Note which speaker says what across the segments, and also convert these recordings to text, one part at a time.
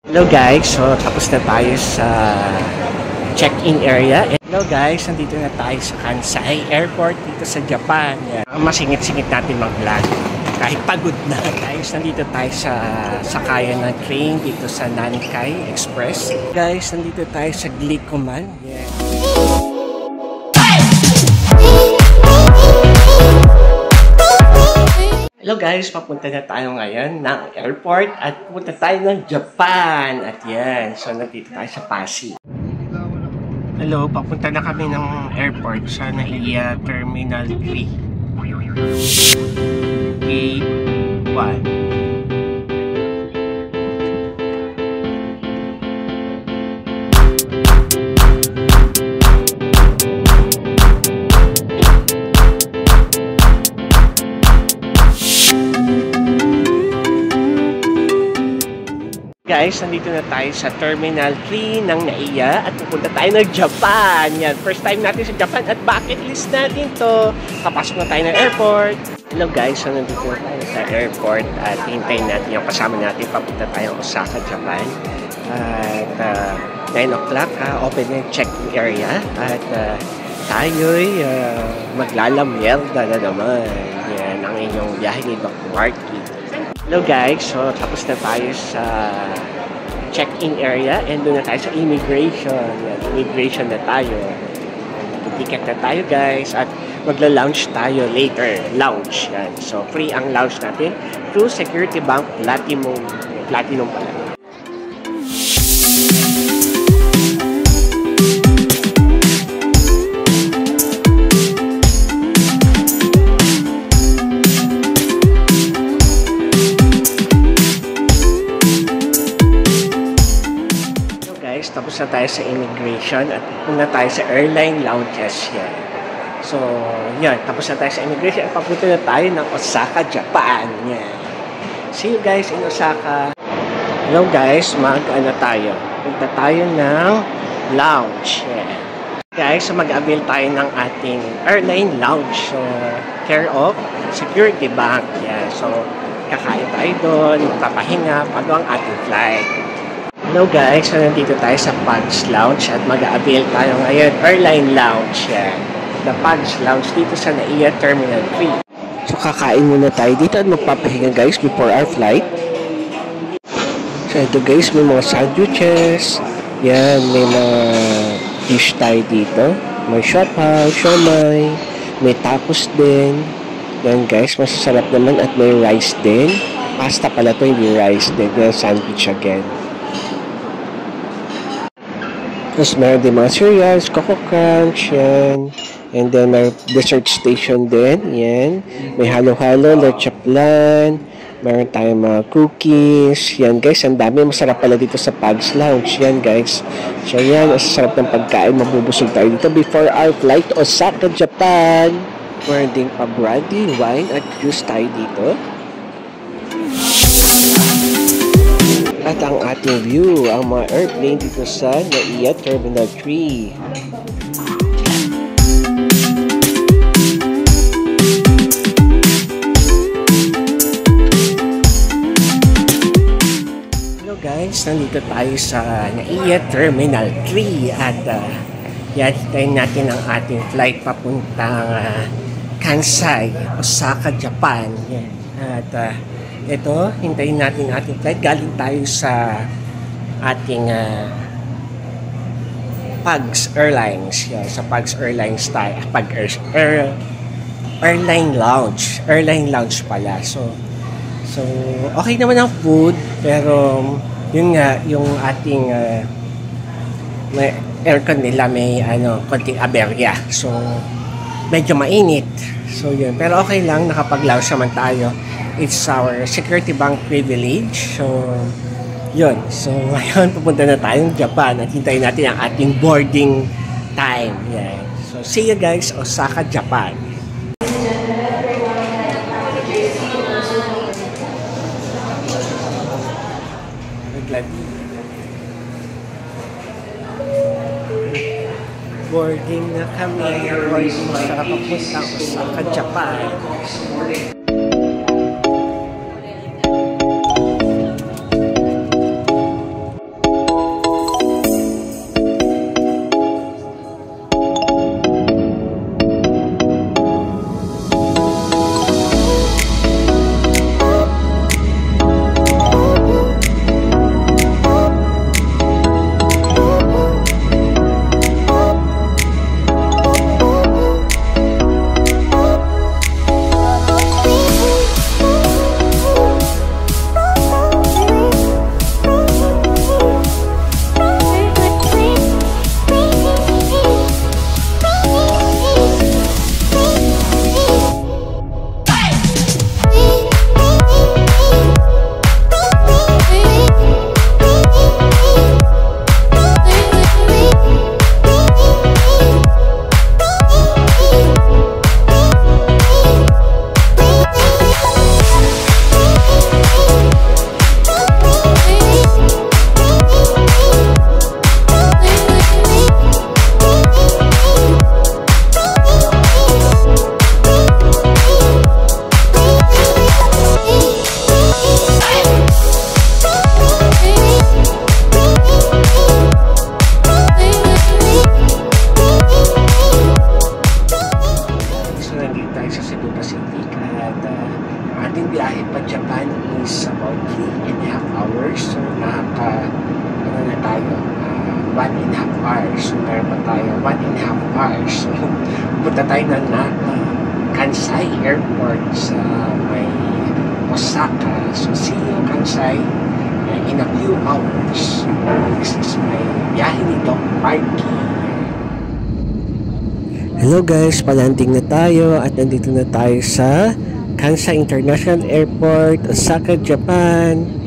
Speaker 1: Hello guys, so tapos na tayo sa check-in area. Hello guys, nandito na tayo sa Kansai Airport dito sa Japan. Masingit-singit natin mag-vlog kahit pagod na. Guys, nandito tayo sa sakayan ng train dito sa Nankai Express. Guys, nandito tayo sa Glicoman. Hello guys, papunta na tayo ngayon ng airport at pupunta tayo ng Japan. At yan, so nandito tayo sa Pasig. Hello, papunta na kami ng airport sa NAIA Terminal 3. Gate 1. Guys, nandito na tayo sa Terminal 3 ng NAIA at pupunta tayo ng Japan. Yan, first time natin sa Japan at bucket list natin to. Papasok na tayo ng airport. Hello guys, so nandito na tayo sa airport at hintayin natin yung kasama natin. Papunta tayo Osaka, Japan. At 9 o'clock, open na yung check-in area. At tayo'y maglalamyerda na naman. Yan, ang inyong biyahe ni Doc Marky. Hello guys, so tapos na tayo sa check-in area and doon na tayo sa immigration. Yan, immigration na tayo. Ticket na tayo guys at magla-lounge tayo later. Lounge. Yan. So free ang lounge natin through Security Bank Platinum. Platinum pala. Tapos na tayo sa immigration at punta tayo sa airline lounges yan. So, yan. Tapos na tayo sa immigration at papunta na tayo ng Osaka, Japan. Yan. See you guys in Osaka. Hello guys, mag-ano tayo. Punta tayo ng lounge. Yan. Guys, so mag-avail tayo ng ating airline lounge. So, care of Security Bank. Yan. So, kakain tayo doon, papahinga, bago ang ating flight. Hello guys, so nandito tayo sa Pugs Lounge at mag-avail tayo ngayon airline lounge yan. The Pugs Lounge dito sa NAIA Terminal 3. So kakain muna tayo dito at magpapahinga guys before our flight. So ito guys, may mga sandwiches. Yan, may mga dish tayo dito. May siopaw, siomai, may tacos din. Yan guys, masasarap naman at may rice din. Pasta pala to, hindi rice din. Yan, sandwich again. Tapos meron din mga cereals, Coco Crunch, yan. And then may dessert station din, yan. May halo-halo, leche flan. Meron tayong mga cookies. Yan guys, ang dami. Masarap pala dito sa Pugs Lounge. Yan guys. So yan, masarap ng pagkain. Mabubusog tayo dito before our flight to Osaka, Japan. Meron din pa brandy, wine at juice tayo dito. At ang ating view, ang mga airplane dito sa NAIA Terminal 3. Hello guys, nandito tayo sa NAIA Terminal 3 at yan, hintayin natin ang ating flight papuntang Kansai, Osaka, Japan. Yan. At ito, hintayin natin ating flight. Galing tayo sa ating Pugs Airlines. Yeah, sa Pugs Airlines tayo. Airline Lounge. Airline Lounge pala. So, okay naman ang food. Pero, yun nga, yung ating may aircon nila may konting aberya. So, medyo mainit. So, yun. Pero okay lang, nakapag-lounge naman tayo. It's our Security Bank privilege. So, yun. So, ngayon, pupunta na tayong Japan at hintayin natin ang ating boarding time. Yeah. So, see you guys, Osaka, Japan. Boarding na kami. Boarding sa papuntang Osaka, Japan. ano na tayo, 1.5 hours. So, meron pa tayo 1.5 hours. So, punta tayo ng Kansai Airport sa may Osaka. So, see you Kansai in a few hours. This is my biyahe ni Doc Marky. Hello guys, palanding na tayo at nandito na tayo sa Kansai International Airport, Osaka, Japan.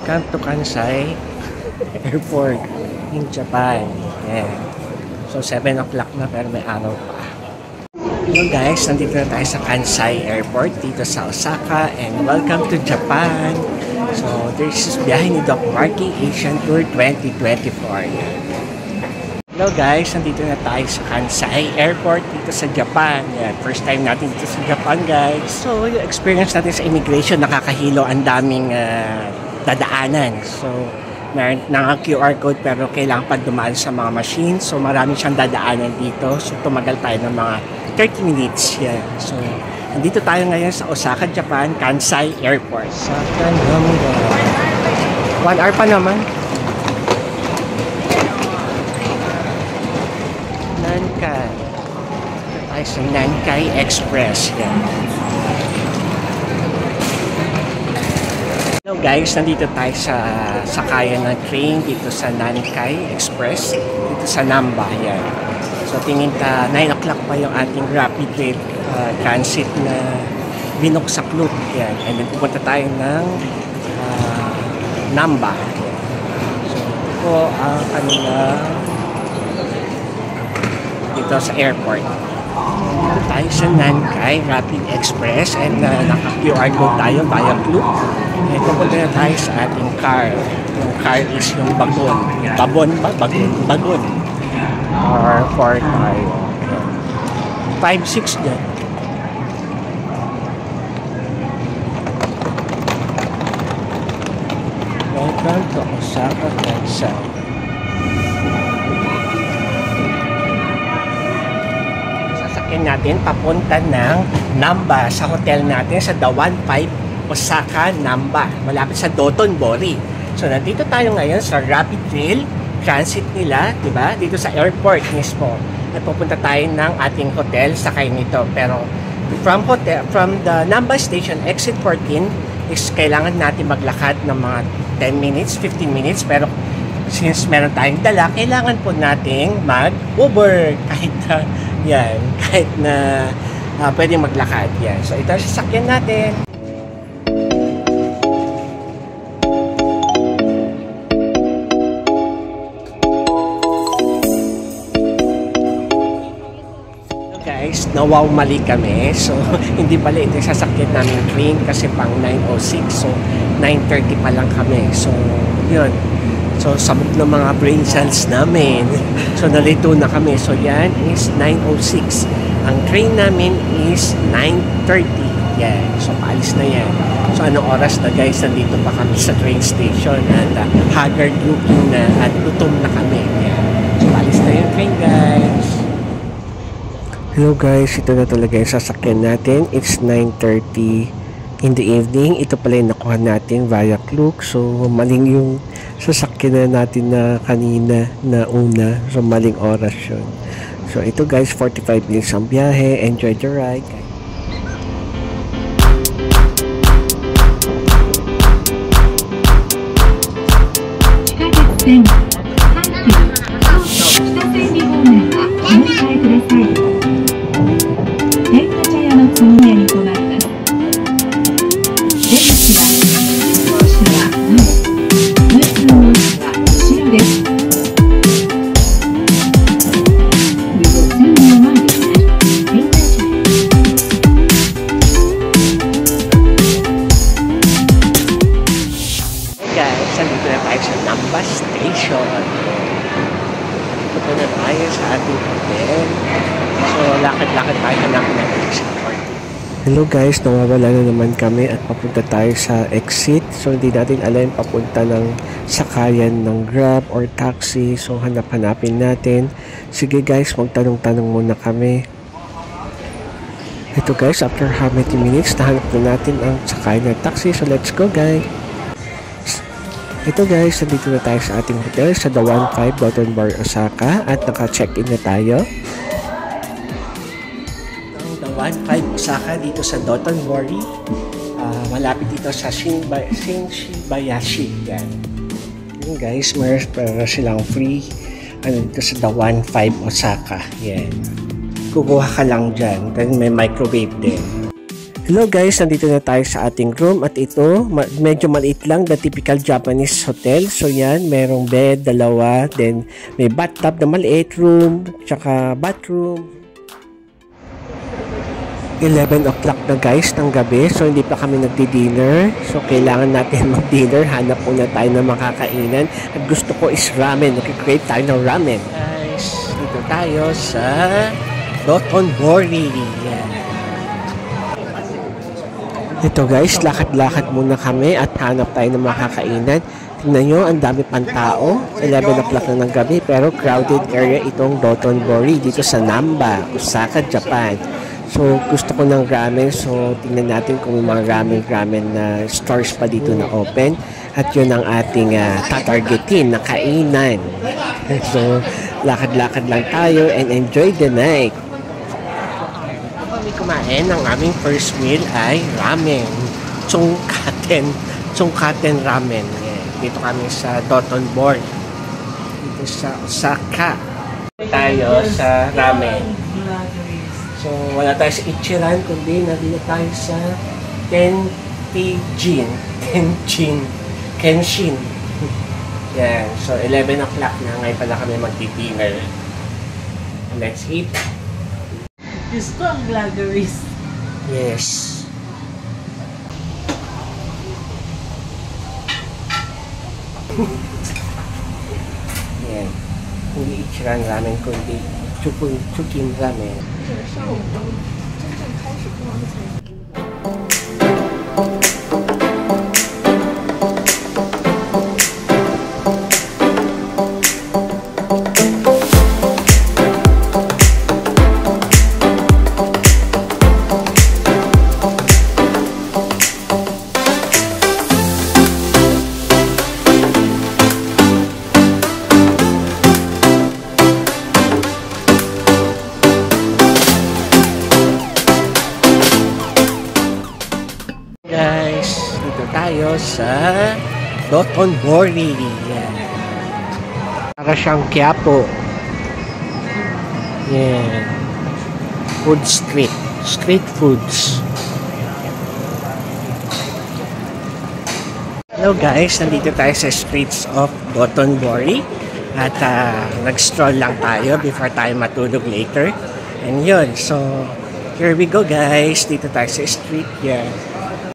Speaker 1: Welcome to Kansai Airport in Japan. Yeah. So 7 o'clock na pero may araw pa. Hello guys, nandito na tayo sa Kansai Airport dito sa Osaka and welcome to Japan. So this is biyahe ni Doc Marky Asian Tour 2024. Hello guys, nandito na tayo sa Kansai Airport dito sa Japan. Yeah, first time natin dito sa Japan guys. So yung experience natin sa immigration, nakakahilo, ang daming dadaanan. So, meron ng QR code pero kailangan pa dumaan sa mga machine. So, marami siyang dadaanan dito. So, tumagal tayo ng mga 30 minutes yan. So, nandito tayo ngayon sa Osaka, Japan, Kansai Airport. Osaka naman. 1 hour pa naman. Nankai. Tayo sa Nankai Express. Yan. Hello guys, nandito tayo sa sakayan ng train dito sa Nankai Express dito sa Namba. Yan. So tingin 9 o'clock pa yung ating rapid rail transit na binuksaklot. Yan. And then pupunta tayo ng Namba. So ito po ang kanila dito sa airport. Dito tayo sa Nankai Rapid Express and naka-QR code tayo via Klook. And pupunta na tayo sa ating car. Yung car is yung bagon. Babon ba? Bagon. Or 4 tayo. 5-6 dyan. Welcome to Osaka, Kansai. Natin papunta ng Namba sa hotel natin sa The 15 Osaka, Namba, malapit sa Dotonbori. So nandito tayo ngayon sa rapid rail transit nila, di ba? Dito sa airport mismo. At pupunta tayo ng ating hotel sakay nito. Pero from the Namba station exit 14 is kailangan natin maglakad ng mga 10 minutes, 15 minutes, pero since meron tayong dala, kailangan po nating mag-Uber kahit na yan, kahit na pwedeng maglakad. Yan. So, ito ang sasakyan natin. So, guys, mali kami. So, hindi pala ito yung sasakyan namin train kasi pang 9:06. So, 9:30 pa lang kami. So, yun. So, sabog ng mga brain cells namin. So, nalito na kami. So, yan is 9:06. Ang train namin is 9:30. Yan. So, paalis na yan. So, anong oras na guys? Nandito pa kami sa train station at haggard looking na at gutom na kami. Yan. So, paalis na yung train guys. Hello guys. Ito na talaga yung sasakyan natin. It's 9:30 in the evening. Ito pala yung nakuha natin via Klook. So, maling yung sasakyan na natin na kanina na una. So, maling oras yun. So, ito guys, 45 minutes ang biyahe. Enjoy the ride. station. Punta na tayo sa ating hotel. So, lakad-lakad tayo hanapin ng exit 40. Hello guys, nawawala na naman kami at papunta tayo sa exit. So, hindi natin alam papunta ng sakayan ng Grab or taxi. So, hanap-hanapin natin. Sige guys, magtanong-tanong muna kami. Ito guys, after how many minutes, nahanap na natin ang sakayan ng taxi. So, let's go guys. Ito guys, nandito na tayo sa ating hotel sa The 15 Dotonbori, Osaka at naka-check-in na tayo. The 15 Osaka dito sa Dotonbori. Malapit dito sa Shinshibayashi. Yan. Yan guys, meron silang free dito sa The 15 Osaka. Yan. Kukuha ka lang dyan. Then may microwave din. Hello guys, nandito na tayo sa ating room at ito, medyo maliit lang, the typical Japanese hotel. So yan, merong bed, dalawa, then may bathtub na maliit, room, tsaka bathroom. 11 o'clock na guys ng gabi, so hindi pa kami nagdi-dinner. So kailangan natin mag-dinner, hanap muna tayo ng makakainan. At gusto ko is ramen, nakikreate tayo ng ramen. Guys, dito tayo sa Dotonbori. Yan. Ito guys, lakad-lakad muna kami at hanap tayo ng makakainan. Tingnan nyo, ang dami pang tao. 11 o'clock na ng gabi pero crowded area itong Dotonbori dito sa Namba, Osaka, Japan. So gusto ko ng ramen, so tingnan natin kung may mga ramen na stores pa dito na open. At yun ang ating tatargetin na kainan. So lakad-lakad lang tayo and enjoy the night. Kumain ng aming first meal ay ramen. Tsungkaten ramen. Yeah. Dito kami sa Dotonbori. Dito sa Osaka. Tayo sa ramen. So, wala tayo sa Ichiran, kundi nandito tayo sa Kenshin. Yan. So, 11 o'clock na. Ngayon pala kami magdi-dinner. Let's eat.
Speaker 2: Diyos ko ang vloggeries.
Speaker 1: Yes. Yan. Hindi Ichiran ramen, kundi Chukin ramen. Guys, dito tayo sa Dotonbori. Yan. Para siyang Quiapo. Yan. Food street. Street foods. Hello guys, nandito tayo sa streets of Dotonbori. At nag-stroll lang tayo before tayo matulog later. And yun, so here we go guys. Dito tayo sa street. Yan.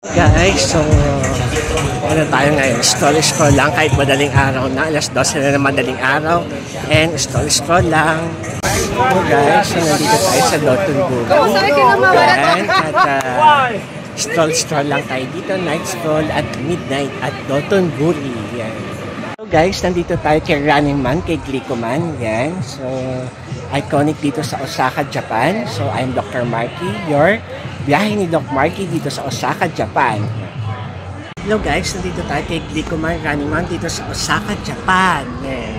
Speaker 1: Guys, so ano tayo ngayon? Scroll lang kahit madaling araw na. Alas 12 na ng madaling araw. And scroll lang. So guys, so nandito tayo sa Dotonbori. Yan. At stroll lang tayo dito. Night stroll at midnight at Dotonbori. Yan. So guys, nandito tayo kay Running Man, kay Glicoman. Yan. So iconic dito sa Osaka, Japan. So I'm Dr. Marky, your biyahe ni Doc Marky dito sa Osaka, Japan. Hello guys, nandito tayo kay Glicoman, Running Man dito sa Osaka, Japan. Yan.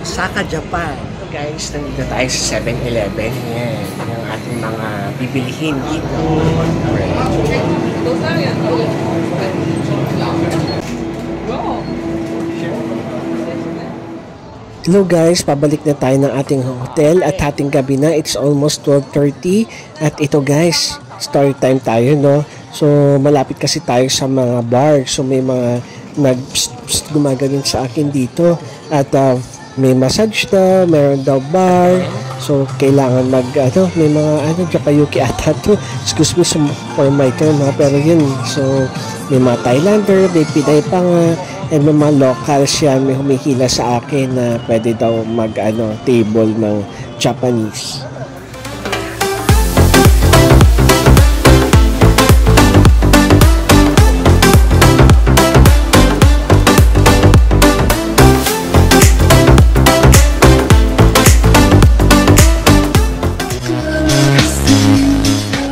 Speaker 1: Osaka, Japan. So guys, nandito tayo sa 7-Eleven. Yan. Yung ating mga bibilihin dito. Hello guys, pabalik na tayo ng ating hotel at ating gabi na. It's almost 12:30 at ito guys, story time tayo, no? So malapit kasi tayo sa mga bar. So may mga gumagaling sa akin dito at may massage na, meron daw bar. So kailangan may mga Jakayuki ata to. Excuse me for my term ha, pero yun. So May mga Thailander, may Pinay pa nga, and may mga locals yan, may humihila sa akin na pwede daw table ng Japanese.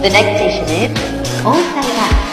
Speaker 3: The next station is Osaka.